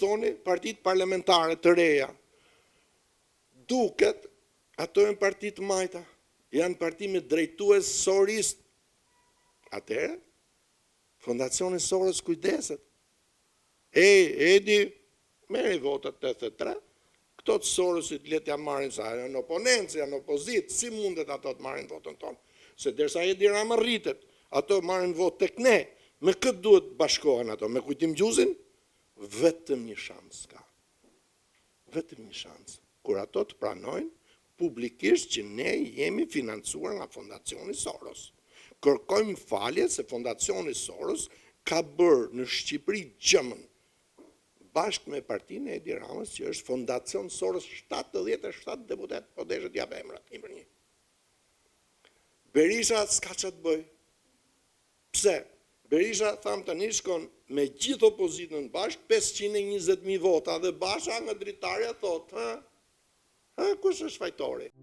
thoni partit parlamentare të reja. Duket, ato janë partit majta, janë parti me drejtues sorist. Atëherë, Fondacioni Soros kujdeset. Edi, merri votat 83, këto të Sorosit let ja marrin sa janë oponencë, janë opozit, si mundet ato të marrin votën tonë? Se derisa Edi Rama rritet, ato marrin votë tek ne, me këtë duhet bashkohen ato, me Kujtim Gjuzin, vetëm një shans ka. Vetëm një shans. Kur ato të pranojnë, publikisht që ne jemi financuar nga Fondacioni Soros. Kërkojmë falje se Fondacioni Soros ka bërë në Shqipëri gjëmën, bashkë me partinë e Edi Ramës, që është Fondacion Soros 77 deputet, po deshet jap emrat, një për një. Berisha s'ka që të bëj. Pse? Berisha, tham tani, shkon me gjithë opozitën bashkë, 520.000 vota, dhe Basha nga dritarja thot, kush është fajtori?